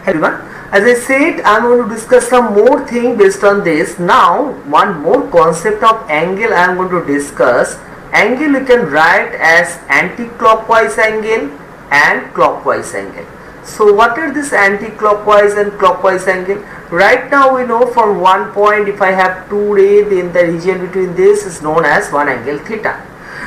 Everyone, as I said, I am going to discuss some more thing based on this. Now, one more concept of angle I am going to discuss. Angle you can write as anti-clockwise angle and clockwise angle. So, what are this anti-clockwise and clockwise angle? Right now, we know from one point, if I have two rays, then the region between this is known as one angle theta.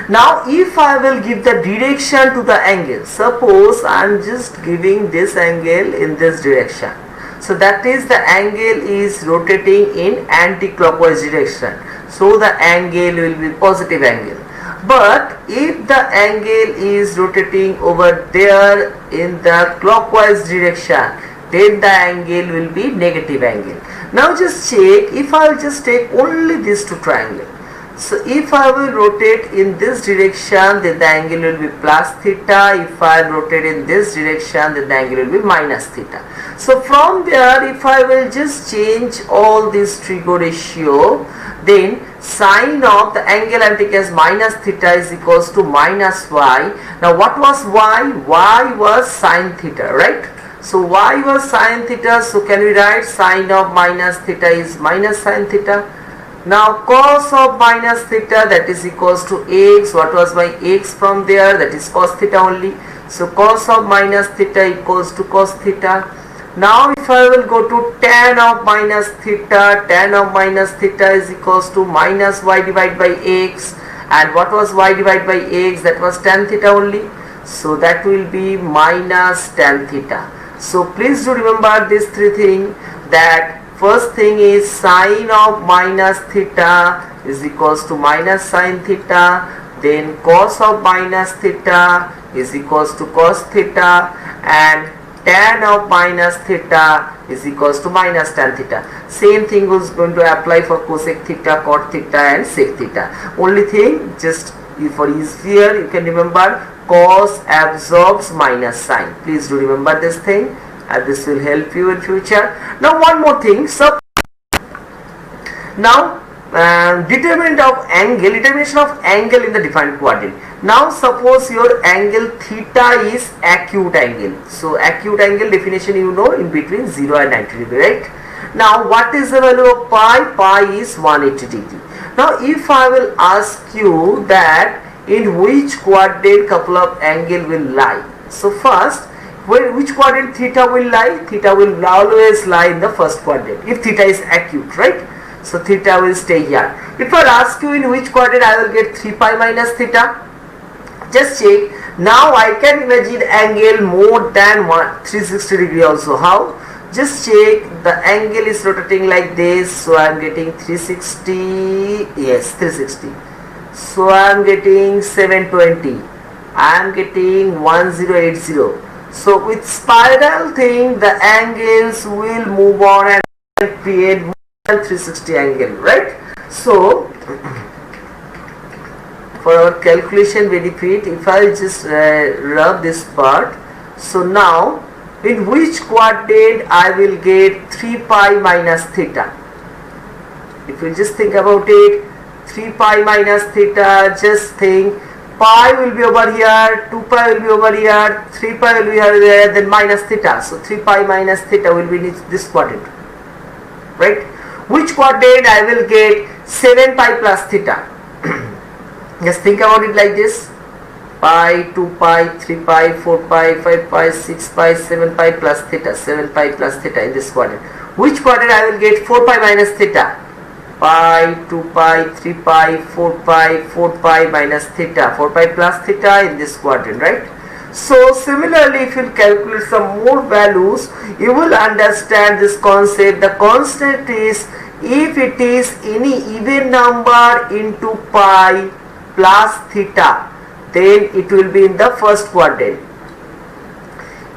Now if I will give the direction to the angle, suppose I am just giving this angle in this direction. So that is the angle is rotating in anti-clockwise direction. So the angle will be positive angle. But if the angle is rotating over there in the clockwise direction, then the angle will be negative angle. Now just check, if I will just take only these two triangles. So if I will rotate in this direction, then the angle will be plus theta. If I rotate in this direction, then the angle will be minus theta. So from there, if I will just change all this trigo ratio, then sine of the angle I am taking as minus theta is equals to minus y. Now what was y? Y was sine theta, right? So y was sine theta. So can we write sine of minus theta is minus sine theta? Now cos of minus theta, that is equals to x. What was my x from there? That is cos theta only. So cos of minus theta equals to cos theta. Now if I will go to tan of minus theta is equals to minus y divided by x. And what was y divided by x? That was tan theta only. So that will be minus tan theta. So please do remember these three things, that first thing is sine of minus theta is equals to minus sine theta, then cos of minus theta is equals to cos theta, and tan of minus theta is equals to minus tan theta. Same thing is going to apply for cosec theta, cot theta and sec theta. Only thing, just for easier you can remember, cos absorbs minus sine. Please do remember this thing, and this will help you in future. Now one more thing, determination of angle in the defined quadrant. Now suppose your angle theta is acute angle. So acute angle definition you know, in between 0 and 90 degree, right? Now what is the value of pi? Pi is 180 degree. Now if I will ask you that in which quadrant couple of angle will lie. So first, which quadrant theta will lie? Theta will always lie in the first quadrant if theta is acute, right? So theta will stay here. If I ask you in which quadrant, I will get 3 pi minus theta. Just check. Now I can imagine angle more than 360 degree also. How? Just check, the angle is rotating like this. So I am getting 360. Yes, 360. So I am getting 720. I am getting 1080. So with spiral thing, the angles will move on and create more than 360 angle, right? So for our calculation benefit, if I just rub this part, so now in which quadrant I will get 3 pi minus theta? If you just think about it, 3 pi minus theta, just think, pi will be over here, 2 pi will be over here, 3 pi will be over there, then minus theta. So 3 pi minus theta will be in this quadrant, right? Which quadrant I will get 7 pi plus theta? Just think about it like this: pi, 2 pi, 3 pi, 4 pi, 5 pi, 6 pi, 7 pi plus theta, 7 pi plus theta in this quadrant. Which quadrant I will get 4 pi minus theta? Pi, 2 pi, 3 pi, 4 pi, 4 pi minus theta, 4 pi plus theta in this quadrant, right? So similarly, if you calculate some more values, you will understand this concept. The constant is, if it is any even number into pi plus theta, then it will be in the first quadrant.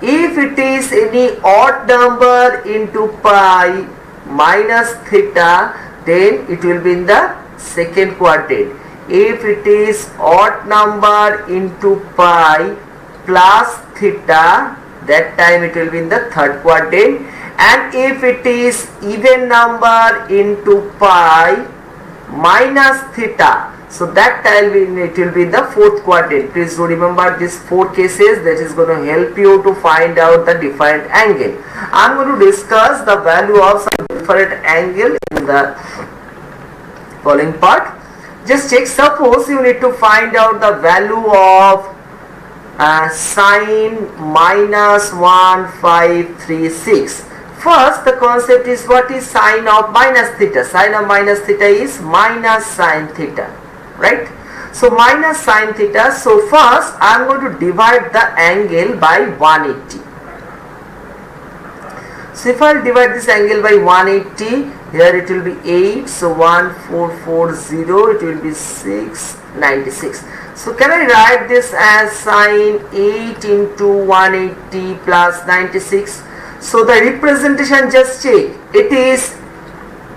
If it is any odd number into pi minus theta, then it will be in the second quadrant. If it is odd number into pi plus theta, that time it will be in the third quadrant. And if it is even number into pi minus theta, So that it will be in the fourth quadrant. Please do remember these 4 cases. That is going to help you to find out the different angle. I am going to discuss the value of some different angle in the following part. Just check, suppose you need to find out the value of sine minus 1536. First, the concept is, what is sine of minus theta? Sine of minus theta is minus sine theta, right? So minus sine theta. So first I am going to divide the angle by 180. So if I divide this angle by 180, here it will be 8, so 1440, it will be 696. So can I write this as sine 8 into 180 plus 96? So the representation, just check, it is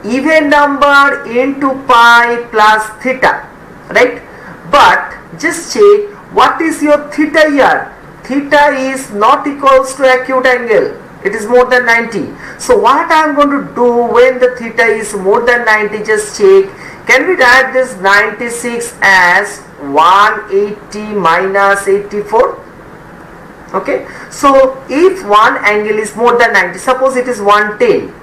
even number into pi plus theta, right? But just check, what is your theta here? Theta is not equals to acute angle. It is more than 90. So what I am going to do when the theta is more than 90, just check, can we write this 96 as 180 minus 84? Okay, so if one angle is more than 90, suppose it is 110,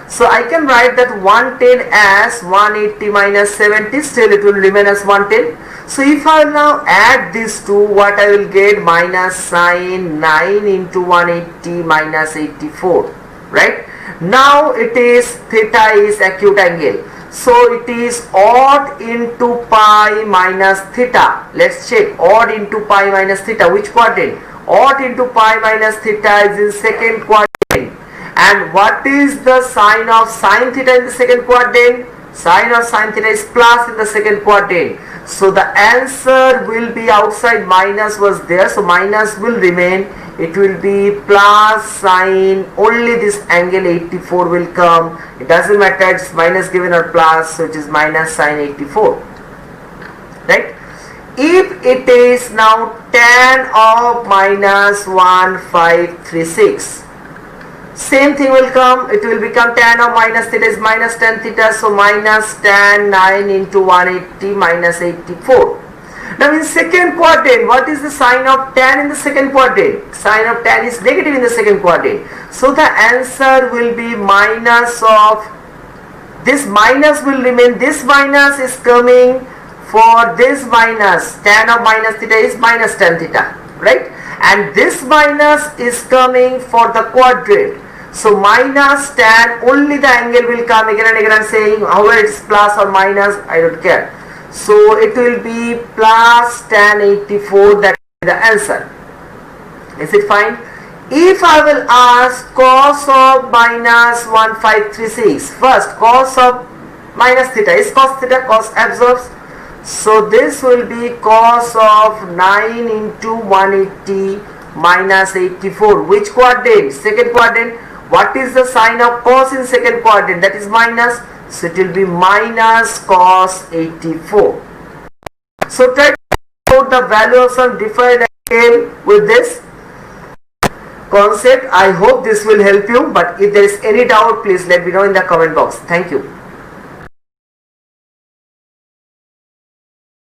so I can write that 110 as 180 minus 70, still it will remain as 110. So if I now add these two, what I will get? Minus sine 9 into 180 minus 84, right? Now it is, theta is acute angle, so it is odd into pi minus theta. Let's check, odd into pi minus theta, which quadrant? Odd into pi minus theta is in second quadrant. And what is the sign of sine theta in the second quadrant? Sign of sine theta is plus in the second quadrant. So the answer will be outside, minus was there, so minus will remain. It will be plus sine, only this angle 84 will come. It doesn't matter, it's minus given or plus, so it is minus sine 84, right? If it is now tan of minus 1536, same thing will come, it will become tan of minus theta is minus tan theta, so minus tan 9 into 180 minus 84. Now in second quadrant, what is the sign of tan in the second quadrant? Sign of tan is negative in the second quadrant. So the answer will be minus of, this minus will remain, this minus is coming for this minus, tan of minus theta is minus tan theta, right? And this minus is coming for the quadrant. So minus tan, only the angle will come, again and again I am saying, however it is plus or minus, I don't care. So it will be plus tan 84, that is the answer. Is it fine? If I will ask cos of minus 1536, first cos of minus theta is cos theta, cos absorbs. So this will be cos of 9 into 180 minus 84. Which quadrant? Second quadrant. What is the sign of cos in second quadrant? That is minus. So it will be minus cos 84. So try to find out the value of some different angle with this concept. I hope this will help you. But if there is any doubt, please let me know in the comment box. Thank you.